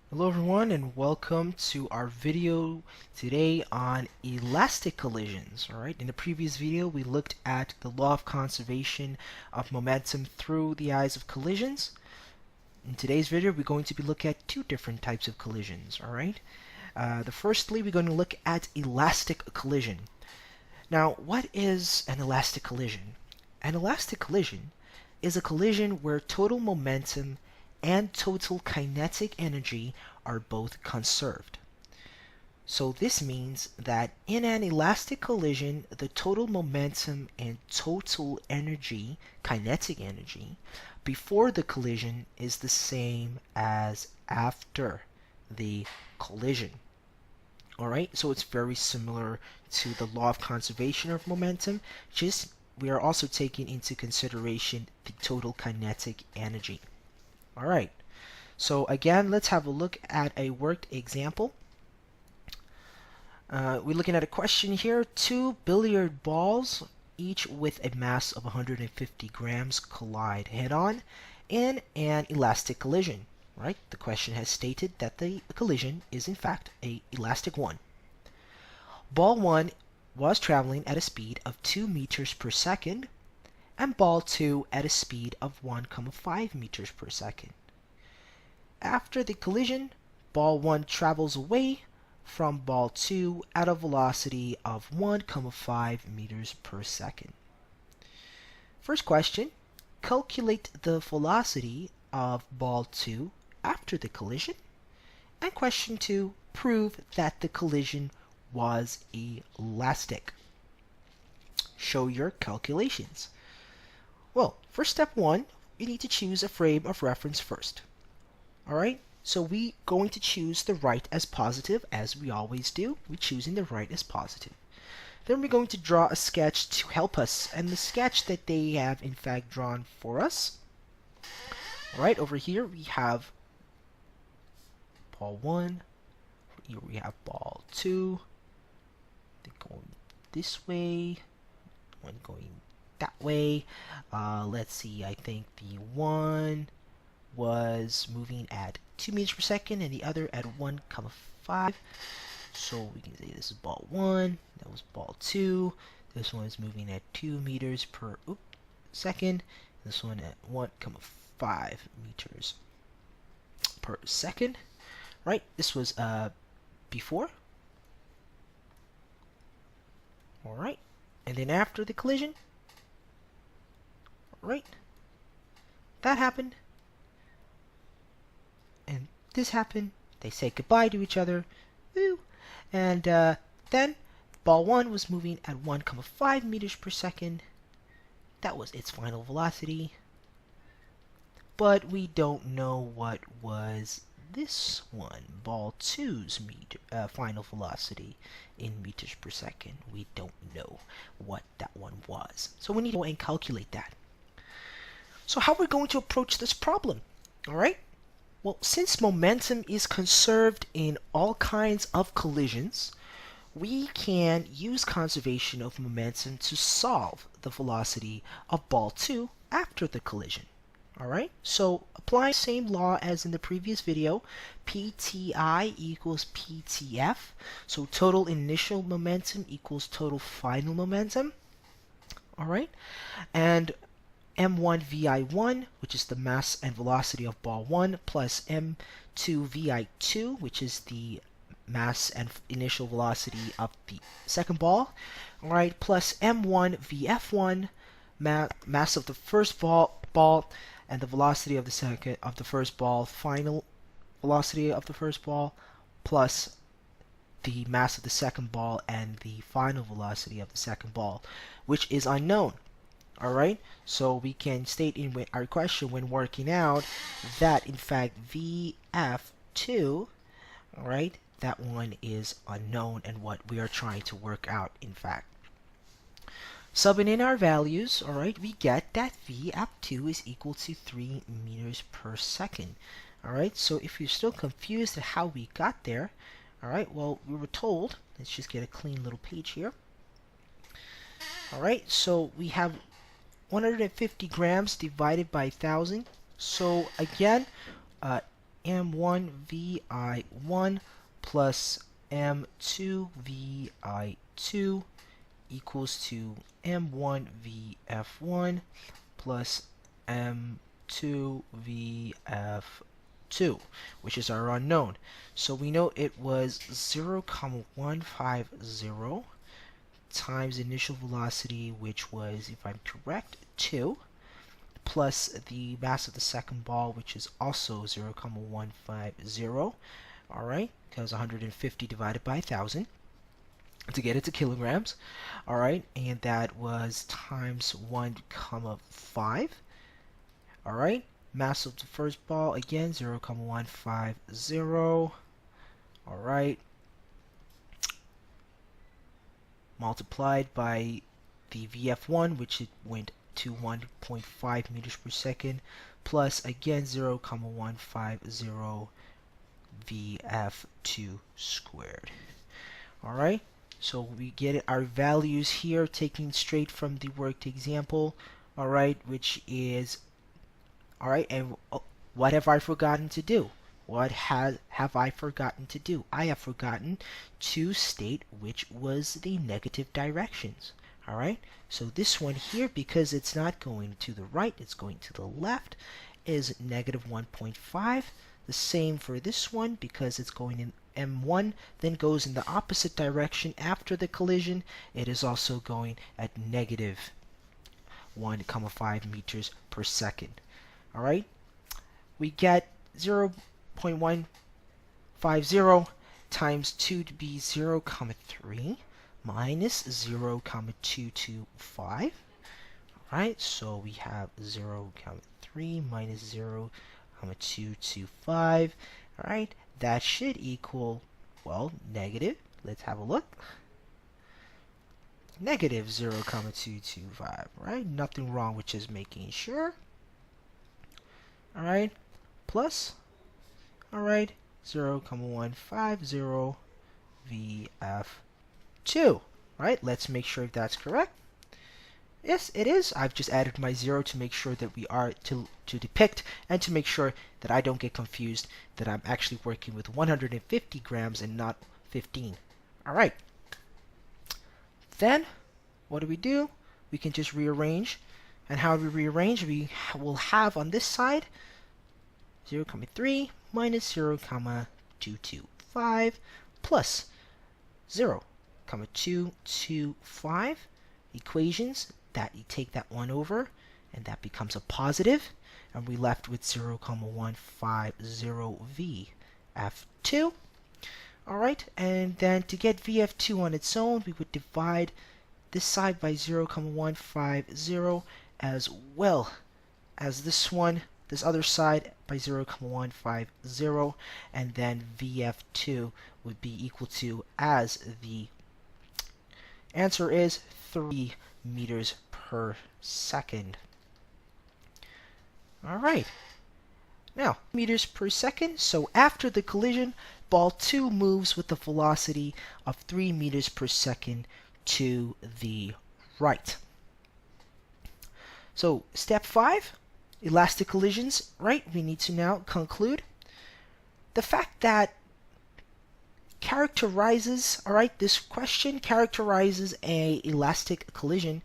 Hello everyone and welcome to our video today on elastic collisions. Alright, in the previous video we looked at the law of conservation of momentum through the eyes of collisions. In today's video we're going to be looking at two different types of collisions. Alright, firstly we're going to look at elastic collision. Now what is an elastic collision? An elastic collision is a collision where total momentum and total kinetic energy are both conserved. So this means that in an elastic collision, the total momentum and total energy, kinetic energy, before the collision is the same as after the collision. Alright, so it's very similar to the law of conservation of momentum, just we are also taking into consideration the total kinetic energy. Alright, so again, let's have a look at a worked example. We're looking at a question here. Two billiard balls, each with a mass of 150 grams, collide head-on in an elastic collision. Right? The question has stated that the collision is in fact a elastic one. Ball 1 was traveling at a speed of 2 meters per second and ball 2 at a speed of 1,5 meters per second. After the collision, ball 1 travels away from ball 2 at a velocity of 1,5 meters per second. First question, calculate the velocity of ball 2 after the collision. And question 2, prove that the collision was elastic. Show your calculations. Well, for step 1, we need to choose a frame of reference first. Alright, so we're going to choose the right as positive, as we always do. We're choosing the right as positive. Then we're going to draw a sketch to help us, and the sketch that they have in fact drawn for us. Alright, over here we have ball 1, here we have ball 2, they're going this way, one going that way. Let's see, I think the one was moving at 2 meters per second and the other at 1,5. So we can say this is ball 1, that was ball 2. This one is moving at 2 meters per second. This one at 1,5 meters per second. Right, this was before. Alright, and then after the collision. Right, that happened. And this happened. They say goodbye to each other. Woo. And then ball 1 was moving at 1,5 meters per second. That was its final velocity. But we don't know what was this one, ball 2's final velocity in meters per second. We don't know what that one was. So we need to go and calculate that. So how are we going to approach this problem? Alright? Well, since momentum is conserved in all kinds of collisions, we can use conservation of momentum to solve the velocity of ball 2 after the collision. Alright, so apply the same law as in the previous video, PTI equals PTF, so total initial momentum equals total final momentum. Alright, and m1 vi1, which is the mass and velocity of ball 1, plus m2 vi2, which is the mass and initial velocity of the second ball, all right, plus m1 vf1, mass of the first ball and the velocity of the first ball, final velocity of the first ball, plus the mass of the second ball and the final velocity of the second ball, which is unknown. Alright, so we can state in our question when working out that in fact VF2, alright, that one is unknown and what we are trying to work out in fact. Subbing in our values, alright, we get that VF2 is equal to 3 meters per second. Alright, so if you're still confused at how we got there, alright, well, we were told, let's just get a clean little page here. Alright, so we have 150 grams divided by 1,000. So again, m1 vi1 plus m2 vi2 equals to m1 vf1 plus m2 vf2, which is our unknown. So we know it was 0,150 times initial velocity, which was, if I'm correct, 2, plus the mass of the second ball, which is also 0,150. All right, because 150 divided by 1,000 to get it to kilograms. All right, and that was times 1,5. All right, mass of the first ball, again, 0,150. All right, multiplied by the VF1, which it went to 1.5 meters per second, plus again 0,150 VF2 squared. Alright, so we get our values here taking straight from the worked example, alright, which is, alright, and what have I forgotten to do? What have I forgotten to do? I have forgotten to state which was the negative directions. Alright, so this one here, because it's not going to the right, it's going to the left, is negative 1.5. The same for this one, because it's going in M1, then goes in the opposite direction after the collision. It is also going at negative 1,5 meters per second. Alright, we get 0.150 times 2 to be 0,3 minus 0,225. Alright, so we have 0,3 minus 0,225. Alright, that should equal, well, negative. Let's have a look. Negative 0,225, right? Nothing wrong with just making sure. Alright, plus, alright, 0,150 VF2. Right, let's make sure if that's correct. Yes, it is. I've just added my 0 to make sure that we are to depict and to make sure that I don't get confused that I'm actually working with 150 grams and not 15. Alright. Then, what do? We can just rearrange. And how do we rearrange? We will have on this side 0,3 minus 0,225 plus 0,225 equations that you take that one over and that becomes a positive, and we left with 0,150 VF2. Alright, and then to get VF2 on its own, we would divide this side by 0,150 as well as this one, this other side by 0,150, and then VF2 would be equal to, as the answer is, 3 meters per second. Alright, now meters per second, so after the collision, ball 2 moves with the velocity of 3 meters per second to the right. So step 5, elastic collisions, right? We need to now conclude the fact that characterizes, alright, this question characterizes a elastic collision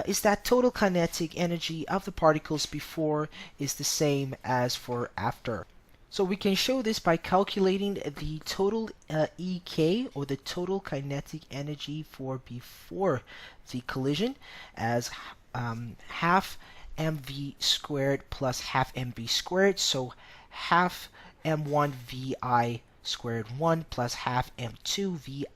is that total kinetic energy of the particles before is the same as for after. So we can show this by calculating the total EK, or the total kinetic energy for before the collision, as half mv squared plus half mv squared, so half m1 vi squared 1 plus half m2 vi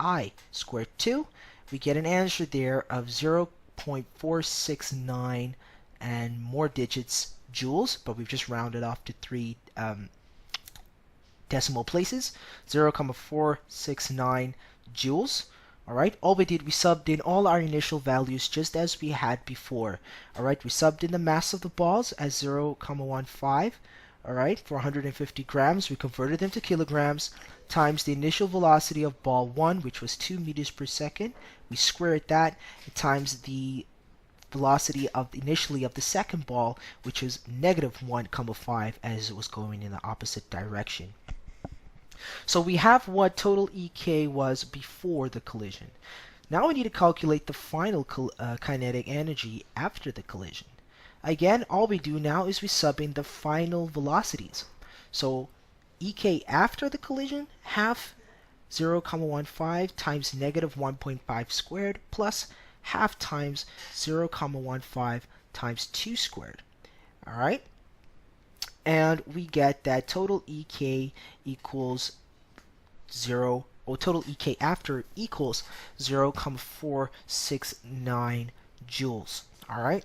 squared 2. We get an answer there of 0.469 and more digits joules, but we've just rounded off to 3 decimal places, 0.469 joules. Alright, all we did, we subbed in all our initial values just as we had before. Alright, we subbed in the mass of the balls as 0.15. Alright, for 150 grams, we converted them to kilograms, times the initial velocity of ball 1, which was 2 meters per second. We squared that, times the velocity of initially of the second ball, which is -1,5 as it was going in the opposite direction. So we have what total EK was before the collision. Now we need to calculate the final kinetic energy after the collision. Again, all we do now is we sub in the final velocities. So EK after the collision, half 0,15 times -1.5 squared plus half times 0,15 times 2 squared. All right? And we get that total EK equals 0, or total EK after equals 0,469 joules. All right?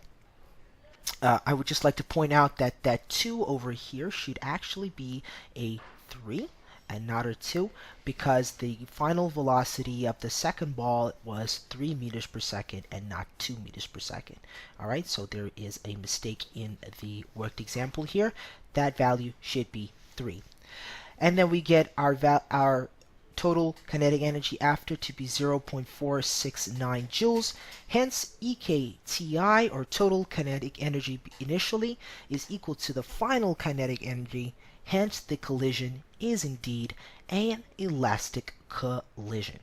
I would just like to point out that that 2 over here should actually be a 3 and not a 2 because the final velocity of the second ball was 3 meters per second and not 2 meters per second. Alright, so there is a mistake in the worked example here. That value should be 3. And then we get our total kinetic energy after to be 0.469 joules. Hence, EKTI, or total kinetic energy initially, is equal to the final kinetic energy. Hence, the collision is indeed an elastic collision.